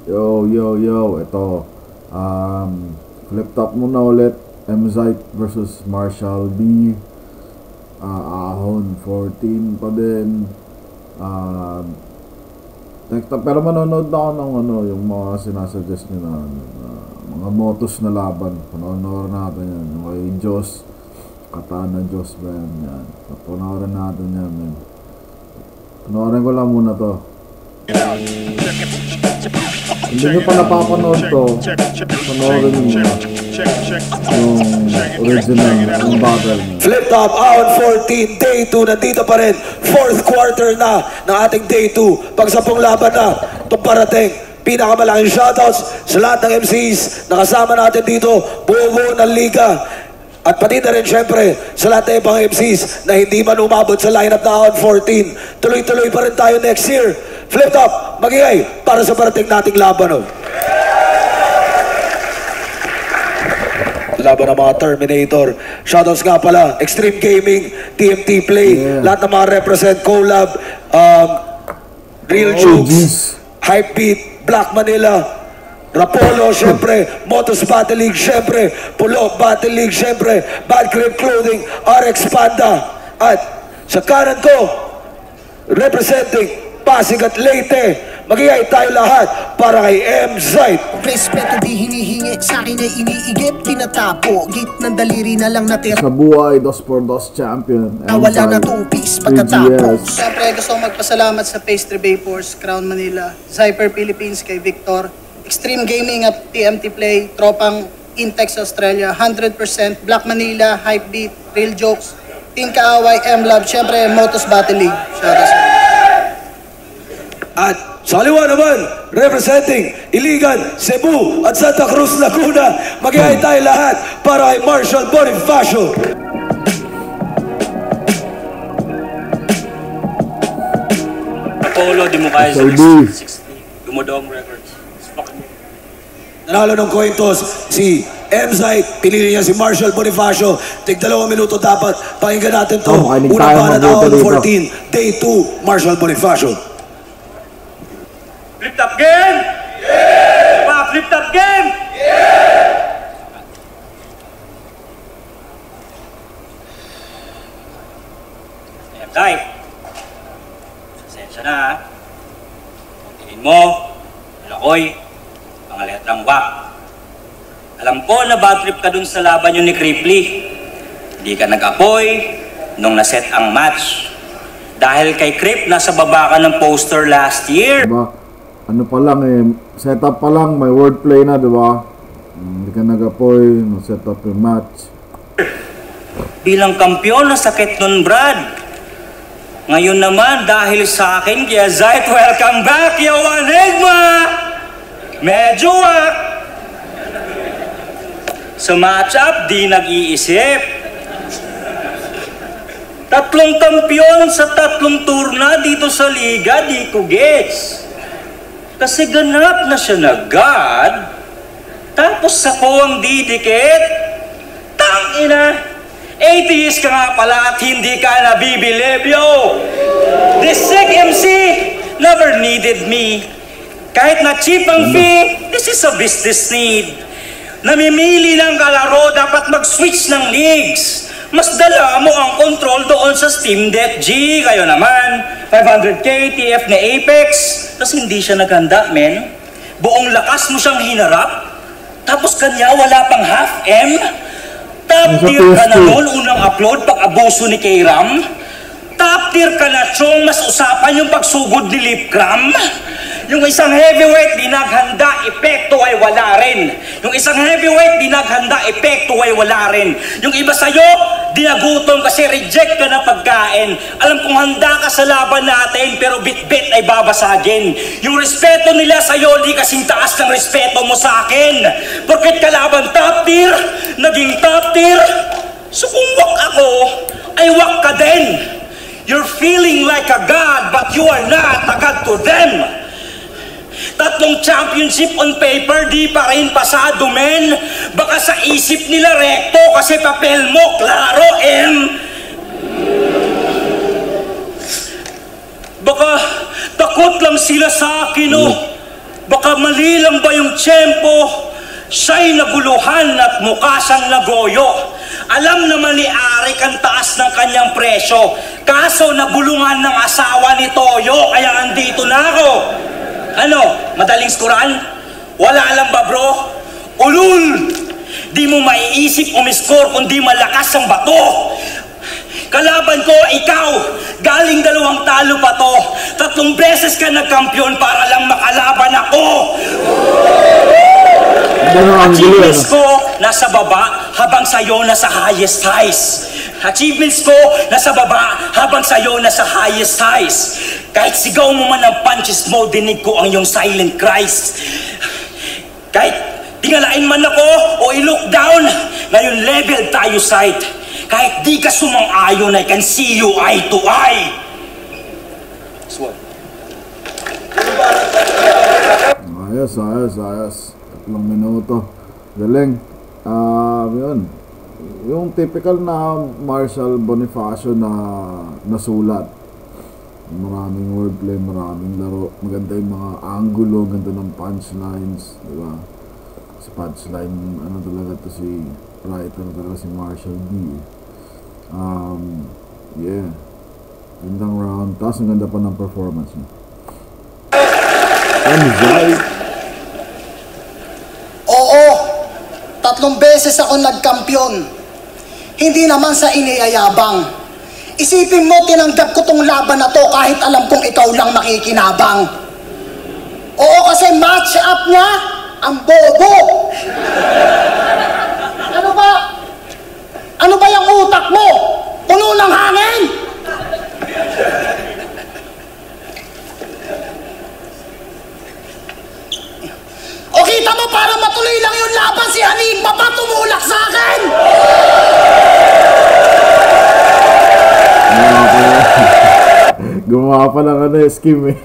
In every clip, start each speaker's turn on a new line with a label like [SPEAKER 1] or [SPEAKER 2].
[SPEAKER 1] Yo, ito. Flip top muna ulit. Mzite versus Marshall B. Ahon 14 pa din. Pero manonood na ako ng yung mga sinasuggest nyo na mga motos na laban. Panoorin natin yan. Yung kay Diyos, Katana Diyos ba yan? Panoorin natin yan, man. Panoorin ko lang muna to. Hindi nyo pa napapanood to, panoorin nyo muna yung original, yung battle.
[SPEAKER 2] Flip top, Ahon 14, day 2, nandito pa rin. 4th quarter na ng ating day 2. Pagsapong laban na, itong parating. Pinakamalaking shoutouts sa lahat ng MCs na kasama natin dito, buo-buo ng liga. At pati na rin syempre sa lahat ng ibang MCs na hindi man umabot sa lineup na Ahon 14. Tuloy-tuloy pa rin tayo next year. Flip top, magigay para sa parating nating laban. Laban ng mga Terminator. Shoutouts nga pala, Extreme Gaming, TMT Play, lahat ng mga represent, Collab, Real Jukes, Hypebeat, Black Manila, Rapolo, syempre, Motos Battle League, syempre, Pulo Battle League, syempre, Bad Crib Clothing, RX Panda, at sa kanan ko, representing Pasig at Leyte, magigay tayo lahat para kay Mzite.
[SPEAKER 3] Respeto di hinihingi, sa akin ay iniigip, tinatapo, git ng daliri na lang natira.
[SPEAKER 1] Sa buhay, 2x2 champion.
[SPEAKER 3] Nawala na 2 piece pagkatapos.
[SPEAKER 4] Siyempre gusto kong magpasalamat sa Pastry Vapors, Crown Manila, Zyper Philippines kay Victor, Extreme Gaming at TMT Play, Tropang Intex Australia, 100%, Black Manila, Hypebeat, Real Jokes, Team Kaaway, M-Lab, siyempre Motos Battle League. Shoutouts.
[SPEAKER 2] At sa kaliwa naman, representing Iligan, Cebu at Santa Cruz, Laguna, magigay tayo lahat para kay Marshall Bonifacio.
[SPEAKER 5] Apollo, Dimukaiser, 60, Gumodong Records.
[SPEAKER 2] Nanalo ng coin toss si Mzite, pinili niya si Marshall Bonifacio. Tig 2 minuto dapat. Pakinggan natin to. Unang banat Ahon 14, day 2, Marshall Bonifacio.
[SPEAKER 5] Flip top game? Yeah! Pa, flip top game? Yeah! Mzite, pasensya na ha. Tingin mo, Lakoy, mga letrang wak. Alam ko na bad trip ka dun sa laban yun ni Cripply. Hindi ka nag-apoy nung naset ang match. Dahil kay Crip, nasa baba ka ng poster last year.
[SPEAKER 1] Diba? Ano pa lang setup pa lang, may wordplay na, diba? Hindi ka nag-apoy, no-setup yung match.
[SPEAKER 5] Bilang kampiyon, nasakit nun, Brad. Ngayon naman, dahil sa akin, kaya Zite, welcome back, yo Enigma! Medyo sa matchup, di nag-iisip. 3 kampiyon sa 3 turna dito sa liga, di ko gets. Kasi ganap na siya na God, tapos ako ang didikit. Tangina, atheist ka nga pala at hindi ka nabibilib, yo! This sick MC never needed me. Kahit na cheap ang fee, this is a business need. Namimili ng kalaro, dapat mag-switch ng leagues. Mas dala mo ang control doon sa Steam Deck G. Kayo naman, 500k TF na Apex. Tapos hindi siya naghanda, men. Buong lakas mo siyang hinarap. Tapos kanya wala pang half M. Top tier ka na noon, unang upload pag-abuso ni K-Ram. Top tier ka na, chong, mas usapan yung pagsugod ni Lipcram. Yung isang heavyweight di naghanda, epekto ay wala rin. Yung isang heavyweight di naghanda, epekto ay wala rin. Yung iba sa'yo, di nagutom kasi reject ka na pagkain. Alam kong handa ka sa laban natin, pero bit-bit ay babasagin. Yung respeto nila sa'yo, di kasing taas ng respeto mo sa akin. Porket kalaban top tier, naging top tier. So kung wak ako, ay wak ka din. You're feeling like a god, but you are not a god to them. 3 championship on paper, di pa rin pasado, men. Baka sa isip nila rekto kasi papel mo, klaro, Baka takot lang sila sa akin, Baka mali lang ba yung tiyempo? Siya'y naguluhan at mukha siyang nagoyo. Alam naman ni Arik ang taas ng kanyang presyo. Kaso nabulungan ng asawa ni Toyo, kaya andito na ako. Ano, madaling skuran? Wala lang ba bro? Ulul! Di mo maiisip umiskor kundi malakas ang bato. Kalaban ko, ikaw! Galing 2 talo pa to. 3 beses ka nagkampiyon para lang makalaban ako. Achievements ko nasa baba habang sa'yo nasa highest highs. Achievements ko nasa baba habang sa'yo nasa highest highs. Kahit sigaw mo man ang punches mo, dinig ko ang iyong silent cries. Kahit tingalain man ako o i-look down, ngayon level tayo sight. Kahit di ka sumang-ayon, I can see you eye to eye.
[SPEAKER 1] Ayos. 3 minuto. Galing. Yun. Yung typical na Marshall Bonifacio na nasulat. Maraming wordplay, maraming laro. Maganda yung mga angulo, ganda ng punchlines, diba? Sa punchline, ano talaga to si writer talaga si Marshall B. Yeah. Gandang round. Tapos ang ganda pa ng performance niya.
[SPEAKER 3] Oo, 3 beses ako nagkampiyon. Hindi naman sa iniayabang. Isipin mo, tinanggap ko tong laban na to kahit alam kong ikaw lang makikinabang. Oo, kasi match up niya ang bobo. Ano ba yung utak mo? Puno ng hangin? O kita mo, para matuloy lang yung laban, si Hanin pa tumulak sa akin!
[SPEAKER 1] Gumawa pa lang scheme eh.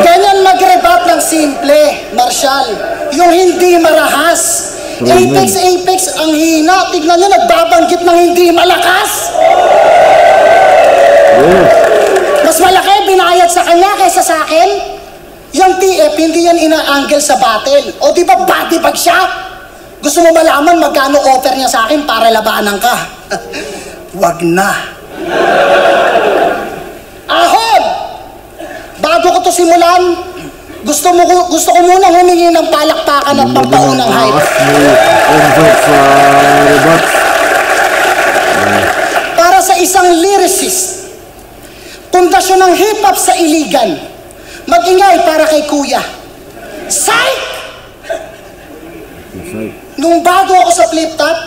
[SPEAKER 3] Ganyan mag-rebat ng simple, Marshall. Yung hindi marahas. Apex, ang hina. Tignan nyo, nagbabanggit ng hindi malakas. Mas malaki binayad sa kanya kaysa sa akin. Yung TF, hindi yan ina-angle sa battle. O di ba body bag siya? Gusto mo malaman magkano offer niya sa akin para labanan ka? Wag na. Ahon! Bago ko to simulan, gusto ko munang humingi ng palakpakan at pampaunang hype. Para sa isang lyricist, pundasyon ng hip-hop sa Iligan, mag-ingay para kay Kuya. Psych! Nung bago ako sa flip-top,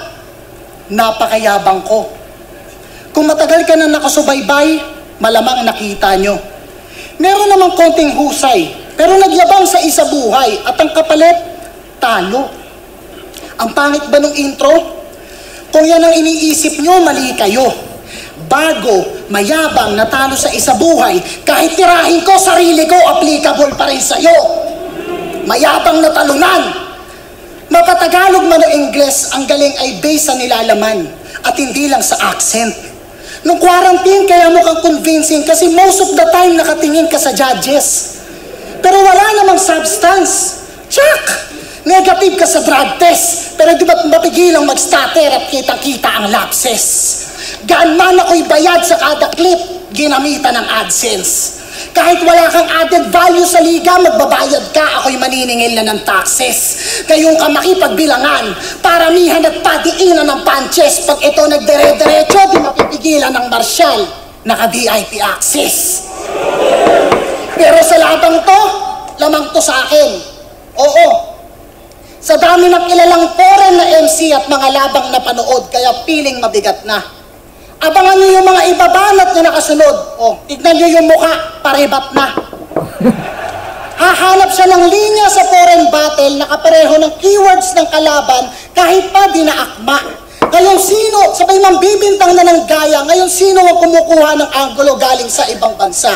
[SPEAKER 3] napakayabang ko. Kung matagal ka na nakasubaybay, malamang nakita nyo. Meron namang konting husay, pero nagyabang sa isa buhay at ang kapalit, talo. Ang pangit ba nung intro? Kung yan ang iniisip nyo, mali kayo. Bago, mayabang, natalo sa isa buhay, kahit tirahin ko, sarili ko, applicable pa rin sa'yo. Mayabang na talunan. Mapatagalog man o Ingles, ang galing ay based sa nilalaman at hindi lang sa accent. Nung quarantine, kaya mukhang convincing kasi most of the time nakatingin ka sa judges. Pero wala namang substance. Check! Negative ka sa drug test, pero di ba't mapigilang mag-stutter at kitang-kita ang lapses? Gaan man ako'y bayad sa kada clip, ginamitan ng AdSense. Kahit wala kang added value sa liga, magbabayad ka, ako'y maniningil na ng taxes. Kayong ka makipagbilangan, paramihan at padiinan ng punches. Pag ito nagdire-diretso, di mapipigilan ng Marshall, naka-VIP access. Pero sa labang to, lamang to sa akin. Oo. Sa dami ng kilalang foreign na MC at mga labang na panood, kaya piling mabigat na. Abangan nyo yung mga ibabanat na nakasunod. O, tignan nyo yung mukha, parebat na. Hahanap siya ng linya sa foreign battle, nakapareho ng keywords ng kalaban, kahit pa di naakma. Ngayon sino, sabay mambibintang na ng gaya, ngayon sino ang kumukuha ng angulo galing sa ibang bansa?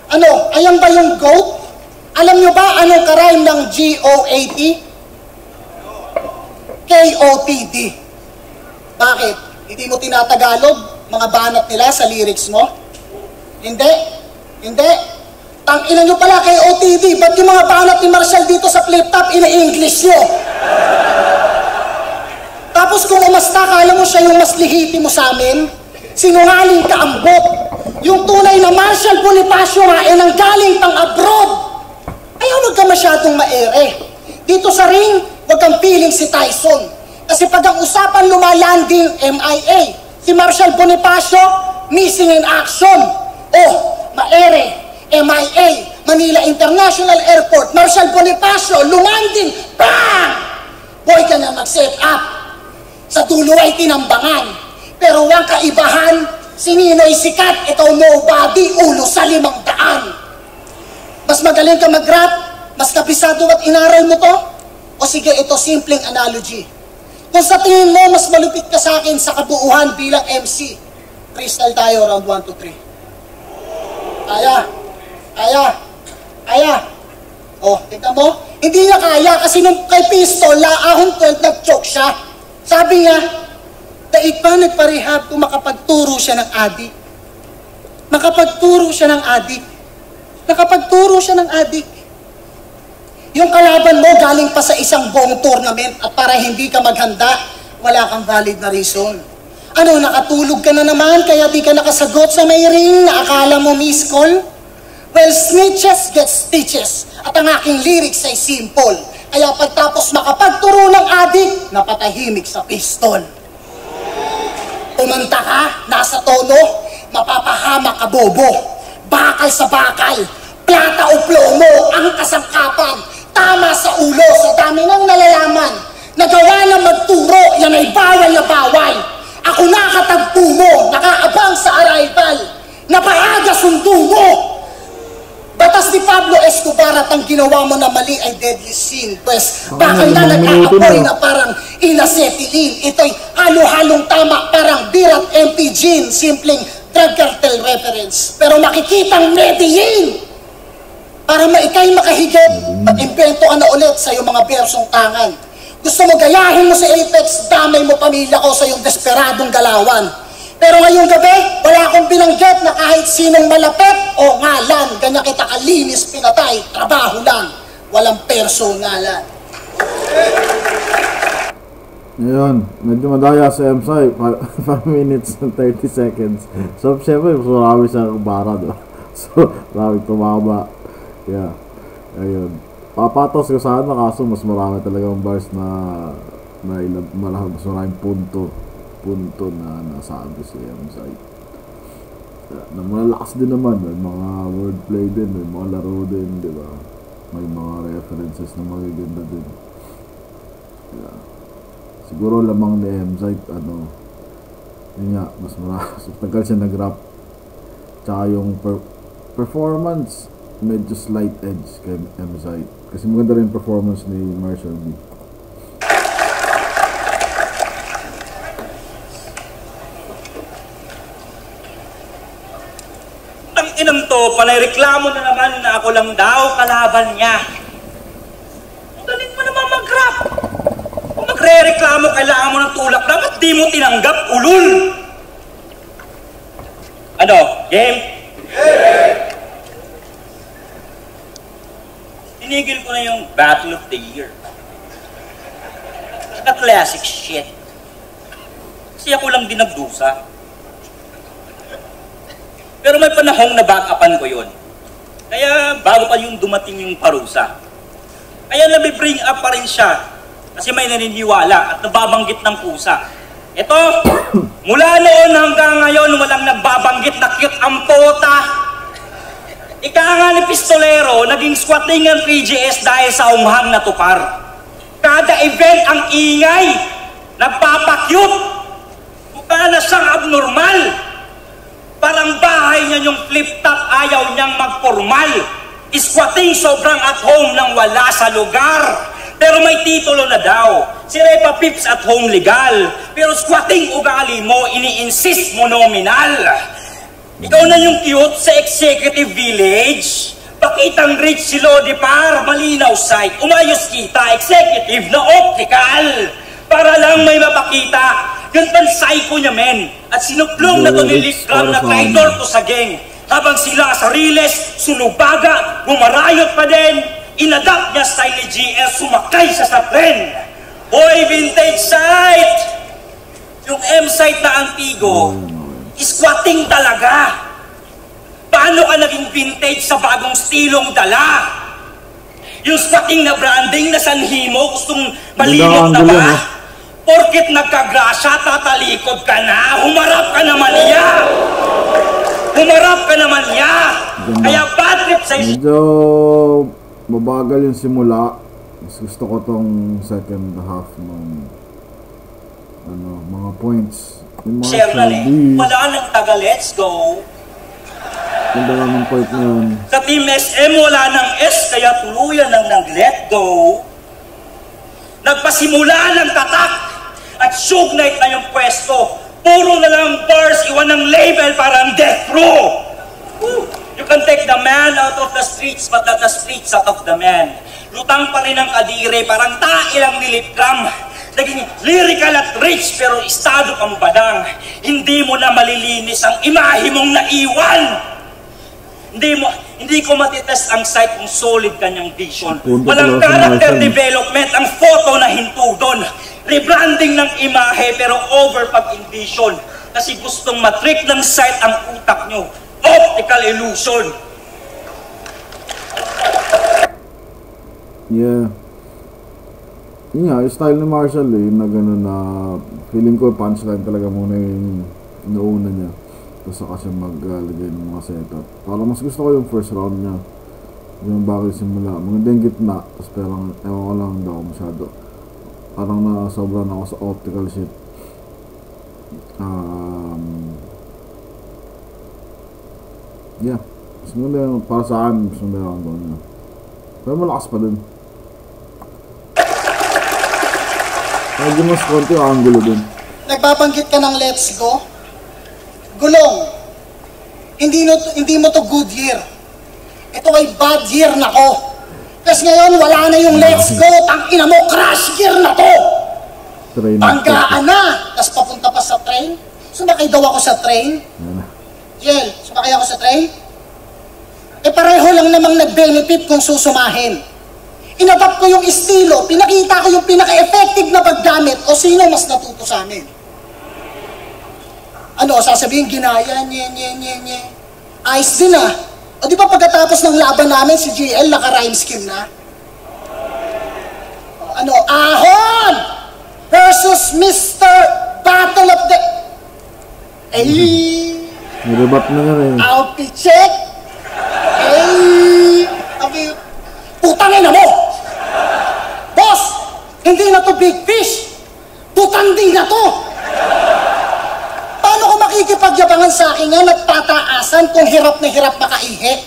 [SPEAKER 3] Ano, ayan ba yung GOAT? Alam nyo ba anong karime ng GOAT? KOTD. Bakit? Hindi mo tinatagalog? Mga banat nila sa lyrics mo? Hindi. Hindi. Tang-ina nyo pala kay OTV. Ba't yung mga banat ni Marshall dito sa flip top, ina-English nyo? Tapos kung umasta, kala mo siya yung mas lihiti mo sa amin? Sinungaling ka ambot. Yung tunay na Marshall Bonifacio nga ay nanggaling pang abroad. Ayaw wag ka masyadong maere. Dito sa ring, wag kang feeling si Tyson. Kasi pag ang usapan lumalanding, MIA. Si Marshall Bonifacio, missing in action. Oh, maere, MIA, Manila International Airport, Marshall Bonifacio, lumanding, bang! Boy ka na mag-set up. Sa dulo ay tinambangan. Pero wang kaibahan, si Ninoy sikat, ikaw nobody, ulo sa 500. Mas magaling ka mag-rap, mas kabisado at inaral mo to? O sige, ito simpleng analogy. Kung sa tingin mo, mas malupit ka sa akin sa kabuuhan bilang MC, freestyle tayo, round 1 to 3. Kaya. Kaya. Kaya. Oh, tignan mo? Hindi niya kaya kasi nung kay Pistol, laahon 12, nag-choke siya. Sabi niya, daig pa nagparehab kung makapagturo siya ng adik. Makapagturo siya ng adik. Nakapagturo siya ng adik. Yung kalaban mo galing pa sa isang buong tournament at para hindi ka maghanda, wala kang valid na reason. Ano, nakatulog ka na naman kaya di ka nakasagot sa may ring na akala mo miss call? Well, snitches get stitches at ang aking lyrics ay simple. Kaya pagtapos makapagturo ng adik, napatahimik sa pistol. Umanta ka, nasa tono, mapapahamak ka bobo. Bakal sa bakal, plata o plomo, ang kasangkapan. Tama sa ulo, sa dami ng nalalaman. Nagawa na magturo, yan ay bawal na bawal. Ako nakatagpo mo, nakaabang sa arrival. Napaaga sundo mo. Batas ni Pablo Escobar at ang ginawa mo na mali ay deadly sin. Pues bakal na nag-aapoy na parang inacetylen. Ito'y halo-halong tama, parang birat MP Gin. Simpleng drug cartel reference. Pero makikitang Medellin. Para maikay makahigit, mag-impento ka na ulit sa iyong mga bersong tangan. Gusto mo gayahin mo sa Apex, damay mo pamilya ko sa iyong desperadong galawan. Pero ngayong gabi, wala akong binanggit na kahit sinong malapit o ngalan. Ganyan kita kalinis pinatay, trabaho lang, walang personalan.
[SPEAKER 1] Ngayon, medyo madaya sa MSI, 5 minutes and 30 seconds. So, syempre, mas marami siyang bara, no? So, marami tumama. Yeah, ayun. Papatos ko sana, kaso mas marami talagang bars na mas maraming punto na nasabi si MSI. Na malalakas din naman, may mga wordplay din, may mga laro din, di ba? May mga references na magaganda din. Yeah. Siguro lamang ni MSI, yun nga, mas marami, tagal siya nag-rap. Tsaka yung performance, medyo slight edge kay MSI. Kasi maganda rin performance ni Marshall B.
[SPEAKER 5] Ang inang to, panay-reklamo na naman na ako lang daw kalaban niya. Ang galing mo naman mag-rap. Kung magre-reklamo, kailangan mo ng tulak na, ba't di mo tinanggap, ulul? Ano, game? Yeah! Tinigil ko na yung Battle of the Year. The classic shit. Kasi ako lang din nagdusa. Pero may panahong na-back-upan ko yun. Kaya bago pa yung dumating yung parusa. Kaya nabibring up pa rin siya. Kasi may naniniwala at nababanggit ng pusa. Ito, mula noon hanggang ngayon, walang nagbabanggit na cute ang pota. Ika nga ni Pistolero, naging squatting ang PGS dahil sa umhang na tupar. Kada event ang ingay, nagpapakyut. Mukha na siyang abnormal. Parang bahay niya yung flip-top, ayaw niyang magformal. Squatting sobrang at home nang wala sa lugar. Pero may titulo na daw. Si Repa Pips at home legal. Pero squatting ugali mo, ini-insist mo nominal. Ikaw na yung cute sa executive village. Pakitang rich si Lodi Par, malinaw sight. Umayos kita, executive na optical. Para lang may mapakita, Gantan psycho niya, men. At sinuplong na to ni Likram na traitor to sa gang. Habang sila sa Riles, sulubaga, bumarayot pa din. Inadapt niya style ni GL, sumakay siya sa tren. Hoy, vintage site! Yung M-site na Antigo, squatting talaga. Paano ka naging vintage sa bagong stilong dala? Yung squatting na branding na sanhi mo, gustong malimot na ba? Porkit nagkagrasya, tatalikod ka na, humarap ka naman niya! Humarap ka naman niya! Kaya bad trip sa
[SPEAKER 1] medyo mabagal yung simula. Mas gusto ko tong second half ng mga points. Yung mga
[SPEAKER 5] share na wala nang taga, let's go!
[SPEAKER 1] Ganda lang ng point na yun.
[SPEAKER 5] Sa Team SM, wala nang S, kaya tuluyan nang nag-let go. Nagpasimula ng tatak at Suge Knight na yung pwesto. Puro na lang bars, iwan ng label parang death row. You can take the man out of the streets, but not the streets out of the man. Lutang pa rin ang kadire, parang tailang nilipgram. Naging lyrical at rich, pero estado kang badang. Hindi mo na malilinis ang imahe mong naiwan. Hindi ko matitest ang site kung solid kanyang vision. Walang character development ang photo na hinto doon. Rebranding ng imahe pero over pag-envision. Kasi gustong matrick ng site ang utak nyo. Optical illusion.
[SPEAKER 1] Yeah. Yun nga, yung style ni Marshall na gano'n na feeling ko punchline talaga muna yung nauna niya. Tapos saka siya maglagay ng mga setup. Parang mas gusto ko yung first round niya. Yung bago simula. Maganda yung gitna. Tapos parang ewan ko lang hindi ako masyado. Parang sobra na ako sa optical shit. Yeah. Mas maganda yung para sa akin. Mas maganda yung doon niya. Pero malakas pa din. Medyo mas konti yung angulo din.
[SPEAKER 3] Nagbabanggit ka ng let's go. Gulong, hindi mo to good year. Ito ay bad year na ko. Kasi ngayon, wala na yung let's go. Tangina mo, crash gear na to. Banggaan na. Tapos papunta pa sa train. Sumakay daw ako sa train. Yel, sumakay ako sa train. Pareho lang namang nag-benefit kung susumahin. Inadapt ko yung estilo. Pinakita ko yung pinaka-effective na paggamit. O sino mas natuto sa amin? Sasabihin, ginaya, nye. Ayos din ah. O di ba pagkatapos ng laban namin, si GL naka-rhyme scheme na? Ahon! Versus Mr. Battle of the...
[SPEAKER 1] Nirebat na nga rin.
[SPEAKER 3] Outfit check! Putangin na mo! Boss! Hindi na to big fish! Tutanding na to! Paano ko makikipagyabangan sa akin nga nagtataasan kung hirap na hirap makaihi?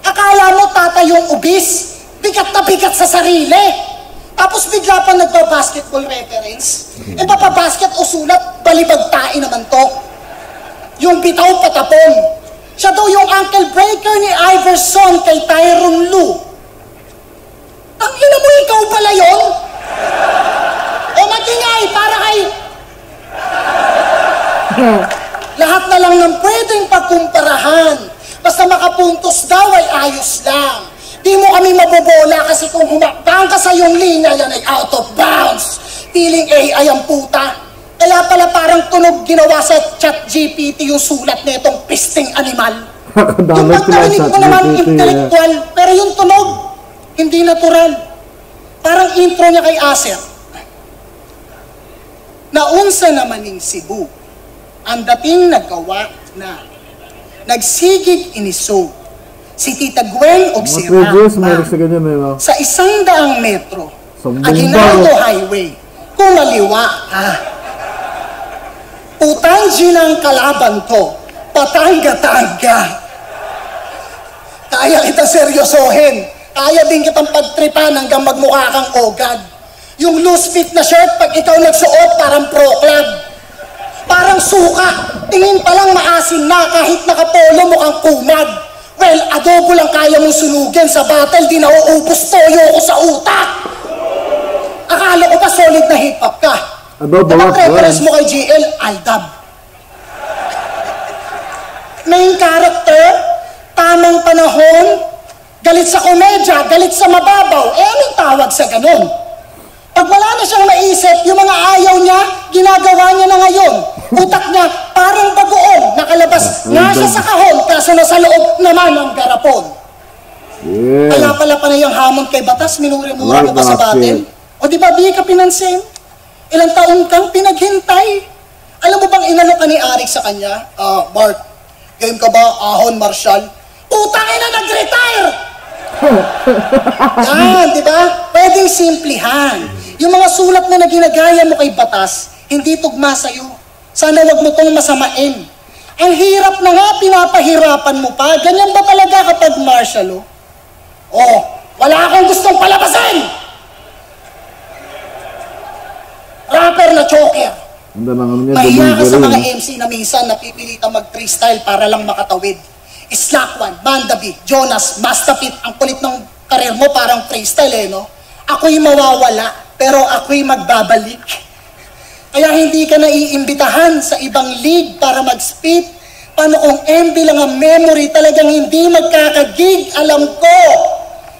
[SPEAKER 3] Akala mo tata yung ubis? Bigat na bigat sa sarili? Tapos bigla pa nagpa-basketball reference? Papabasket o sulat, balibagtain naman to. Yung bitaw patapon. Siya daw yung ankle breaker ni Iverson kay Tyronn Lue. Tangina mo, ikaw pala yun? O magingay, para kay... Lahat na lang ng pwedeng pagkumparahan. Basta makapuntos daw ay ayos lang. Di mo kami mabobola kasi kung humakbang ka sa iyong linya, yan ay out of bounds. Feeling AI ang puta. Kaya pala parang tunog ginawa sa ChatGPT yung sulat na itong pisting animal. Yung pagkarinig mo naman intellectual, pero yung tunog, hindi natural. Parang intro niya kay Acer. Naunsa naman ng Cebu, ang dating nagawa na nagsigig iniso si Tita Gwen o si Rampa sa 100 metro Aguinaldo Highway kumaliwa Utangin ang kalaban to patangga-tangga. Kaya kita seryosohin, kaya din kitang pagtripan hanggang magmukha kang ogad. Yung loose fit na shirt pag ikaw nagsuot parang pro club. Parang suka, tingin palang maasin na kahit nakapolo mukhang kumag. Well, adobo lang kaya mong sunugin sa battle, di nauubos toyo ko sa utak. Akala ko pa solid na hip-hop ka.
[SPEAKER 1] Adobo
[SPEAKER 3] Diba
[SPEAKER 1] Rock
[SPEAKER 3] preference
[SPEAKER 1] Burns.
[SPEAKER 3] mo kay GL? Aldab. Main character, tamang panahon, galit sa komedya, galit sa mababaw. Anong tawag sa ganun? Pag wala na siyang maisip, yung mga ayaw niya, ginagawa niya na ngayon. Utak niya, parang bagoong, nakalabas nga siya sa kahon, kaso nasa loob naman ang garapon.
[SPEAKER 1] Yeah.
[SPEAKER 3] Kaya pala panayang hamon kay Batas, minuri-muri mo pa sa batin. O di ba, di ka pinansin? Ilang taon kang pinaghintay. Alam mo bang inalo ka ni Arik sa kanya? Mark, game ka ba, Ahon Marshall? Utangin na nag-retire! Yan, di ba? Pwedeng simplihan. Yung mga sulat mo na ginagaya mo kay Batas, hindi tugma sa'yo. Sana wag mo tong masamain. Ang hirap na nga, pinapahirapan mo pa. Ganyan ba talaga kapag Marshall, oh? Oh, wala akong gustong palabasin! Rapper na choker.
[SPEAKER 1] Ganda lang ano niya,
[SPEAKER 3] Mahiya ka sa mga
[SPEAKER 1] delivery.
[SPEAKER 3] MC na minsan napipilitan mag-freestyle para lang makatawid. Slackwan, Mandabi, Jonas, Mastapit, ang kulit ng karir mo parang freestyle no? Ako'y mawawala, pero ako'y magbabalik. Kaya hindi ka naiimbitahan sa ibang league para mag-spit. Paano kung MB lang ang memory, talagang hindi magkakagig, alam ko.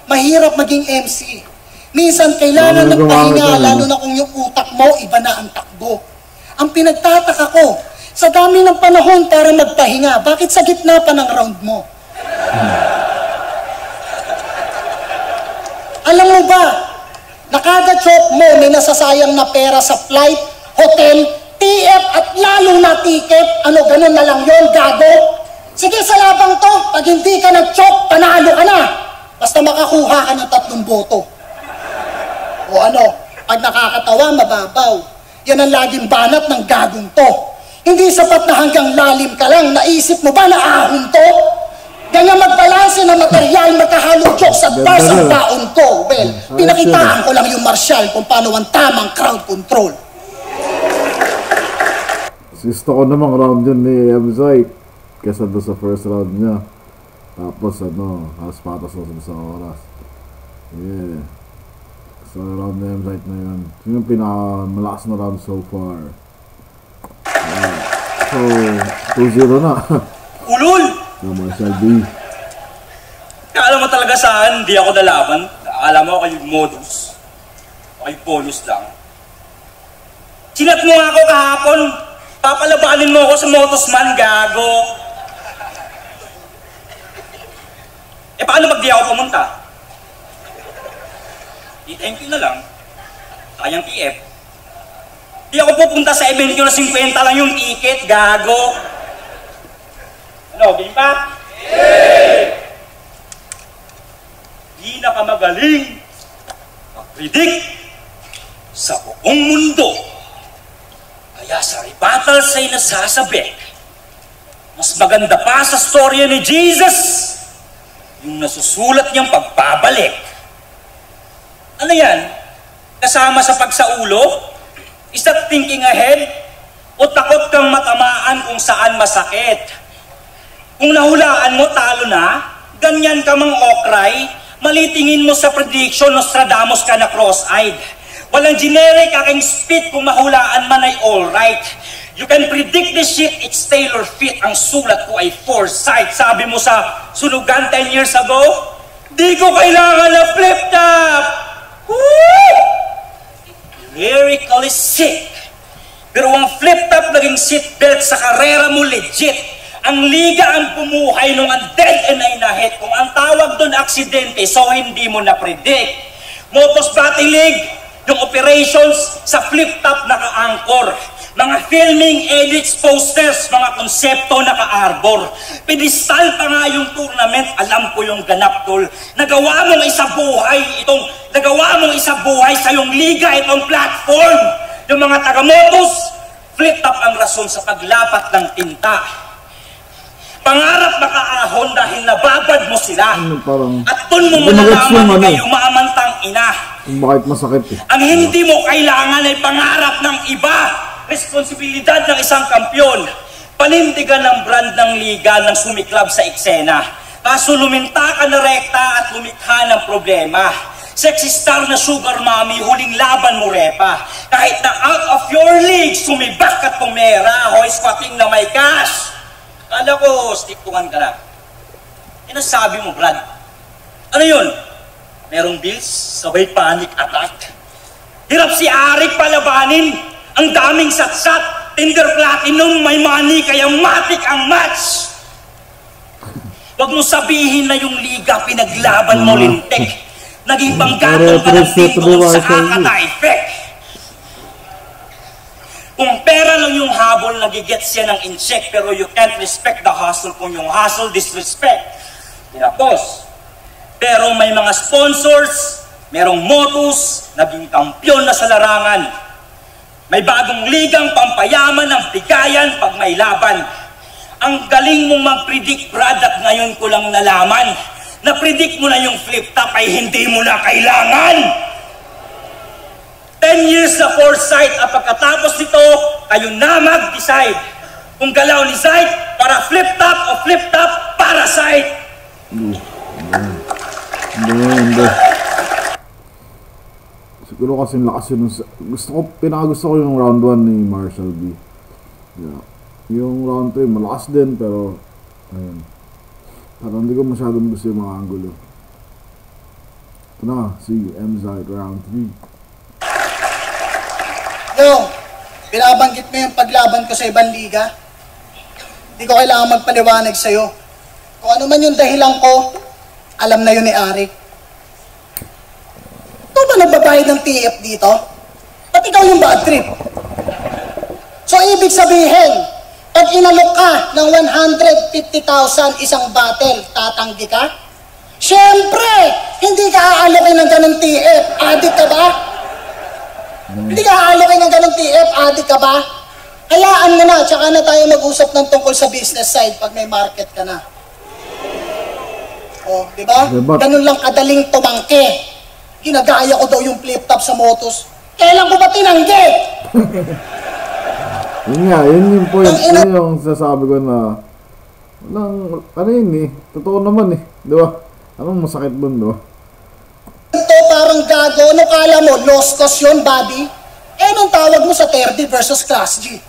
[SPEAKER 3] Mahirap maging MC. Minsan kailangan ng pahinga, lalo na kung yung utak mo, iba na ang takbo. Ang pinagtataka ko, sa dami ng panahon para magpahinga, bakit sa gitna pa ng round mo? Alam mo ba, nakada-chop mo may nasasayang na pera sa flight, hotel, TF at lalo na ticket, ano ganun na lang yon, gago? Sige sa labang to, pag hindi ka nag-chop, panalo ka na. Basta makakuha ka ng 3 boto. O ano, pag nakakatawa, mababaw. Yan ang laging banat ng gagong to. Hindi sapat na hanggang lalim ka lang, naisip mo ba na ahon to? Ganyan magbalanse ng material, magkahalong jokes at bars ang taon ko. Well, pinakitaan ko lang yung Marshall kung paano ang tamang crowd control.
[SPEAKER 1] Gusto ko namang round yun ni Emzoy kesa doon sa first round niya. Tapos ano, halos patas na sa oras. Yeah. So round ni Emzoy na yun. Yun yung pinakamalakas na round so far. Yeah. So, 2-0 na.
[SPEAKER 5] Ulul!
[SPEAKER 1] Na Marshall B.
[SPEAKER 5] Alam mo talaga saan hindi ako nalaban? Alam mo, kay Modus. Kay bonus lang. Sinat mo nga ako kahapon. Papalabanin mo ako sa Motusman, gago. Eh, paano pag di ako pumunta? I-thank you na lang. Kayang TF. Di ako pupunta sa event nyo na 50 lang yung ticket, gago. Ano, game pa? Di na ka magaling mag-predict sa buong mundo. Kaya sa rebuttals ay nasasabi, mas maganda pa sa storya ni Jesus yung nasusulat niyang pagbabalik. Ano yan? Kasama sa pagsaulo? Is that thinking ahead? O takot kang matamaan kung saan masakit? Kung nahulaan mo, talo na? Ganyan ka mang okray? Malitingin mo sa prediction, Nostradamus ka na cross-eyed. Walang generic aking spit kung mahulaan man ay alright. You can predict the shit, it's tailor fit. Ang sulat ko ay foresight. Sabi mo sa sunugan 10 years ago, di ko kailangan na flip-top! Woo! Lyrically sick. Pero ang flip-top naging seatbelt sa karera mo legit. Ang liga ang pumuhay nung ang dead and ay nahit. Kung ang tawag doon aksidente, so hindi mo na-predict. Motos Batting League, yung operations sa flip-top naka-anchor. Mga filming, edits, posters, mga konsepto naka-arbor. Pedestal pa nga yung tournament, alam ko yung ganap tol. Nagawa mong isabuhay sa yung liga, itong platform. Yung mga taga-motos, flip-top ang rason sa paglapat ng tinta. Pangarap makaahon dahil nababad mo sila. At dun mo malalaman kayo maamantang ina.
[SPEAKER 1] Bakit masakit eh?
[SPEAKER 5] Ang hindi mo kailangan ay pangarap ng iba. Responsibilidad ng isang kampyon. Panindigan ng brand ng liga ng sumiklab sa eksena. Kaso luminta ka na rekta at lumikha ng problema. Sexy star na sugar mommy, huling laban mo, Repa. Kahit na out of your league, sumibak at pumera, hoy squatting na may cash. Kala ko, stick-tukan ka lang. Yan ang sabi mo, Brad. Ano yun? Merong bills, sabay panic attack. Hirap si Arik palabanin. Ang daming satsat, Tinder Platinum, may money, kaya matik ang match. Huwag mo sabihin na yung liga pinaglaban mo, lintik. Naging panggatong ka ng dito sa akata-effect. Kung pera lang yung habol, nagigets siya ng in-check, pero you can't respect the hustle kung yung hustle disrespect. Tinapos. Pero may mga sponsors, merong motus, naging kampyon na sa larangan. May bagong ligang pampayaman ng bigayan pag may laban. Ang galing mong mag-predict, Brad, at ngayon ko lang nalaman. Na-predict mo na yung flip top ay hindi mo na kailangan. 10 years na foresight at pagkatapos nito, kayo na mag-decide. Kung galaw ni Zayt para flip top o flip top para Zayt.
[SPEAKER 1] Hindi. Siguro kasi lakas yun. Pinakagusto ko yung round 1 ni Marshall B. Yeah. Yung round 3, malakas din, pero ayun. Parang hindi ko masyadong gusto yung mga angulo. Ito na, si M-Zayt, round 3.
[SPEAKER 3] Yo, binabanggit mo yung paglaban ko sa ibang liga. Hindi ko kailangan magpaliwanag sa'yo. Kung ano man yung dahilan ko, alam na yun ni Arik. Ito ba nagbabayad ng TF dito? At ikaw yung bad trip? So, ibig sabihin, pag inalok ka ng 150,000 isang battle, tatanggi ka? Siyempre, hindi ka aalokin ng ganong TF. Adik ka ba? Hindi ka aalokin ng ganong TF. Adik ka ba? Hayaan mo na, tsaka na tayo mag-usap ng tungkol sa business side pag may market ka na. O, di ba? Ganun lang kadaling tumangke. Ginagaya ko daw yung flip top sa motos. Kailan ko ba tinanggi?
[SPEAKER 1] Yun nga, yun yung point. Yun yung sasabi ko na ano yun eh, totoo naman eh, di ba? Anong masakit dun, di ba?
[SPEAKER 3] Ito parang gago, ano kala mo, lost cause yun, buddy? Eh, anong tawag mo sa 30 versus Class G?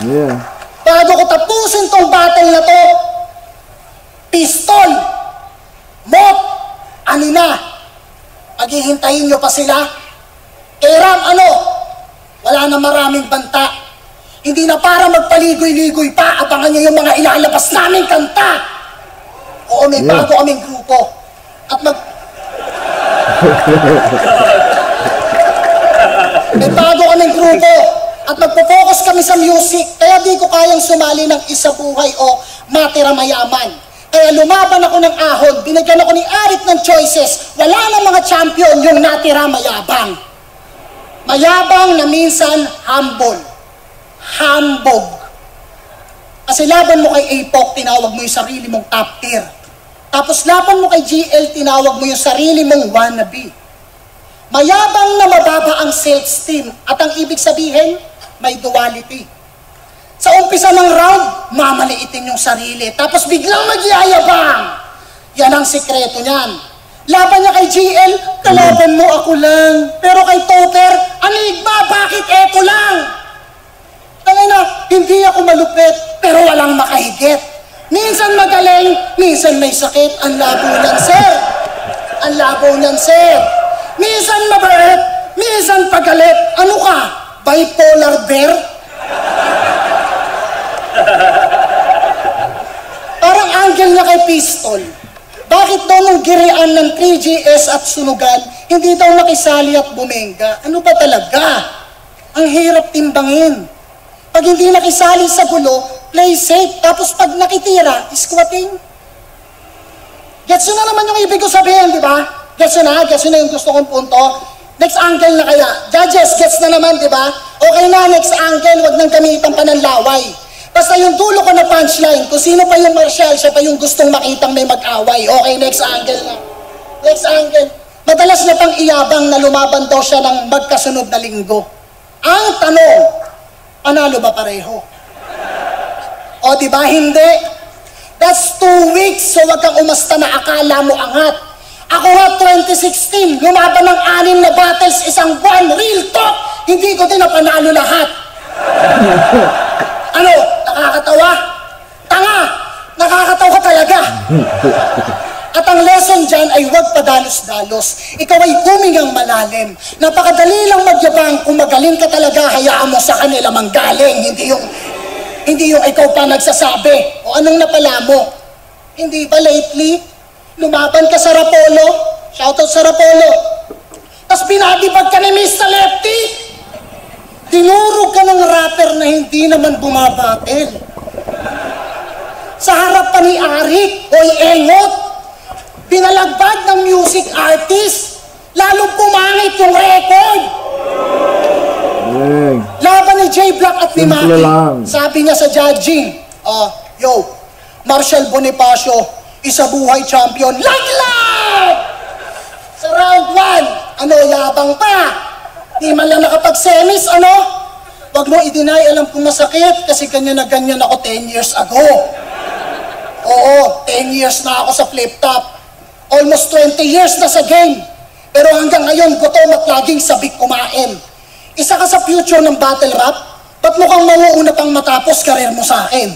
[SPEAKER 1] Yeah.
[SPEAKER 3] Bago ko tapusin tong battle na to, pistol, mop, anina, paghihintayin nyo pa sila, Ram, ano? Wala na maraming banta. Hindi na para magpaligoy-ligoy pa. Abangan nyo yung mga ilalabas naming kanta. Oo, may bago kaming grupo. At may bago kaming grupo. At magpo-focus kami sa music. Kaya di ko kayang sumali ng isa buhay o matira mayaman. Kaya lumaban ako ng ahon. Binigyan ako ni Arik ng choices. Wala na mga champion yung natira mayabang. Mayabang na minsan humble. Hambog. Kasi laban mo kay APOC, tinawag mo yung sarili mong top tier. Tapos laban mo kay GL, tinawag mo yung sarili mong wannabe. Mayabang na mababa ang self-esteem. At ang ibig sabihin, may duality. Sa umpisa ng round, mamaliitin yung sarili. Tapos biglang magyayabang. Yan ang sikreto niyan. Laban niya kay GL, kalaban mo ako lang. Pero kay Topper, Enigma, bakit eto lang? Tangina, hindi ako malupit, pero walang makahigit. Minsan magaling, minsan may sakit. Ang labo niyan, sir. Ang labo niyan, sir. Minsan mabait, minsan pagalit. Ano ka? Bipolar bear? Parang angle niya kay Pistol. Bakit daw nung girian ng 3GS at sunugan, hindi daw nakisali at bumenga? Ano ba talaga? Ang hirap timbangin. Pag hindi nakisali sa gulo, play safe. Tapos pag nakitira, squatting. Gets na naman yung ibig ko sabihin, di ba? Gets na yung gusto kong punto. Next angle na kaya. Judges, gets na naman, di ba? Okay na, next angle, wag nang gamitan pa ng laway. Basta yung dulo ko na punchline, kung sino pa yung Marshall, siya pa yung gustong makitang may mag-away. Okay, next angle na. Next angle. Madalas na pang iyabang na lumaban daw siya ng magkasunod na linggo. Ang tanong, panalo ba pareho? O diba, hindi? That's 2 weeks, so wag kang umasta na akala mo angat. Ako nga 2016, lumaban ng 6 na battles isang buwan. Real talk, hindi ko din napanalo lahat. Ano, nakakatawa? Tanga, nakakatawa talaga. At ang lesson dyan ay huwag padalos-dalos. Ikaw ay humingang malalim. Napakadali lang magyabang. Kung magaling ka talaga, hayaan mo sa kanila manggaling. Hindi yung ikaw pa nagsasabi. O anong napala mo? Hindi ba lately? Lumaban ka sa Rapolo? Shoutout sa Rapolo. Tapos binadibag ka ni Mr. Lefty? Dinurog ka ng rapper na hindi naman bumabatil. Sa harap pa ni Arik, oy engot. Pinalagbag ng music artist. Lalong pumangit yung record. Laban ni J Black at ni Maki. Sabi niya sa judging, yo, Marshall Bonifacio, isa buhay champion. Laglag! Sa round 1, ano, yabang pa. Di man lang nakapag-semis, ano? Wag mo i-deny, alam kong masakit kasi ganyan na ganyan ako 10 years ago. Oo, 10 years na ako sa flip-top. Almost 20 years na sa game. Pero hanggang ngayon, gutom at laging sabik kumain. Isa ka sa future ng battle rap, ba't mukhang mauuna pang matapos karir mo sa akin?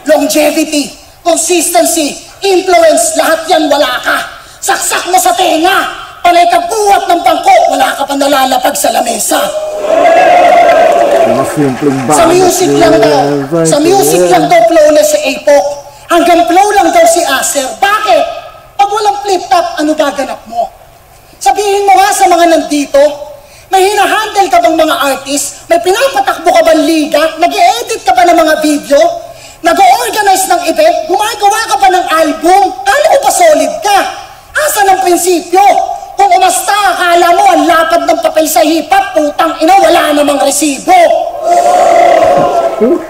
[SPEAKER 3] Longevity, consistency, influence, lahat yan wala ka. Saksak mo sa tenga. Panay ka buhat ng bangko, wala ka pa nalalapag sa lamesa. Sa music lang daw, flawless si Apok. Hanggang flow lang daw si Acer. Bakit? Pag walang flip-top, ano gaganap mo? Sabihin mo nga sa mga nandito, may hinahandle ka bang mga artist? May pinapatakbo ka bang liga? Nag-i-edit ka ba ng mga video? Nag-o-organize ng event? Gumagawa ka ba ng album? Kala ko pa solid ka? Asa ng prinsipyo? Kung umasta, akala mo ang lapad ng papel sa hip-hop, putang ina, wala namang resibo.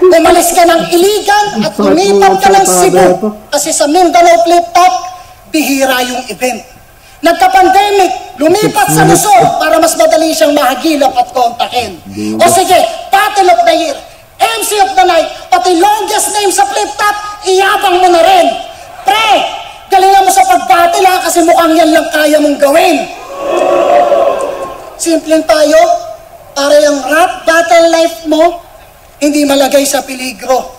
[SPEAKER 3] Umalis ka ng Iligan at lumipat ka ng Cebu. Kasi sa Mindanao Flip-Top, bihira yung event. Nagka-pandemic, lumipat sa Luzon para mas madali siyang mahagilap at kontakin. O sige, Battle of the Year, MC of the Night, pati longest name sa Flip-Top, iyabang mo na rin. Pre, galingan mo sa pag-battle ha, kasi mukhang yan lang kaya mong gawin. Simpleng tayo, para yung rap battle life mo, hindi malagay sa peligro.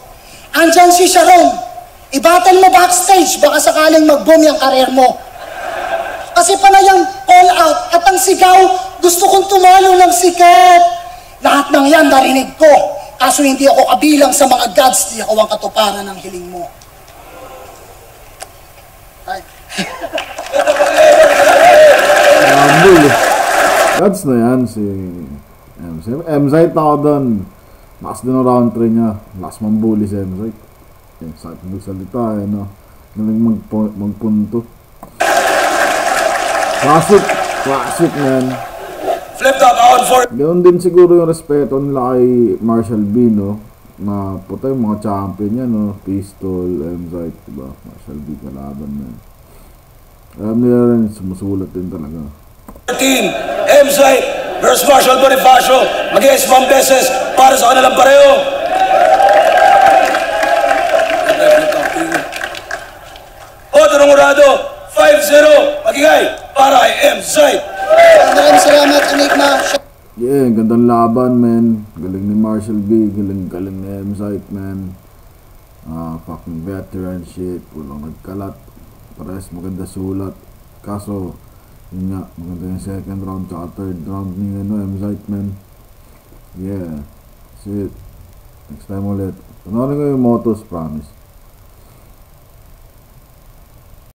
[SPEAKER 3] Andyan si Sharon, i-battle mo backstage, baka sakaling mag-boom yung karir mo. Kasi panayang all out at ang sigaw, gusto kong tumalo ng sikat. Lahat ng yan narinig ko, kaso hindi ako kabilang sa mga gods, di ako ang katuparan ng hiling mo.
[SPEAKER 1] Gods na yan si M-Zite ako doon. Lakas din ang round 3 niya. Lakas mambuli si M-Zite. Sakit magsalita eh, no? Galing magpunto. Classic man.
[SPEAKER 2] Flip top out for...
[SPEAKER 1] Ganoon din siguro yung respeto nila kay Marshall B, no? Na puta yung mga champion niya, no? Pistol, M-Zite, diba? Marshall B kalaban na yun. Alam nila rin, sumusulat din talaga.
[SPEAKER 2] 13, M-Zite versus Marshall Bonifacio. Mag-iis pang beses para sa kanilang pareho. Otro Murado, 5-0. Magigay para kay M-Zite.
[SPEAKER 3] Maraming salamat, Enigma.
[SPEAKER 1] Yeah, gandang laban, man. Galing ni Marshall B, galing ni M-Zite, man. Fucking veteran shit. Walang nagkalat. Pares maganda sulat. Kaso, yun nga, maganda yung second round tsaka third round ni M-Zite, man. Yeah. That's it. Next time ulit. Panoorin ko yung Motos, promise.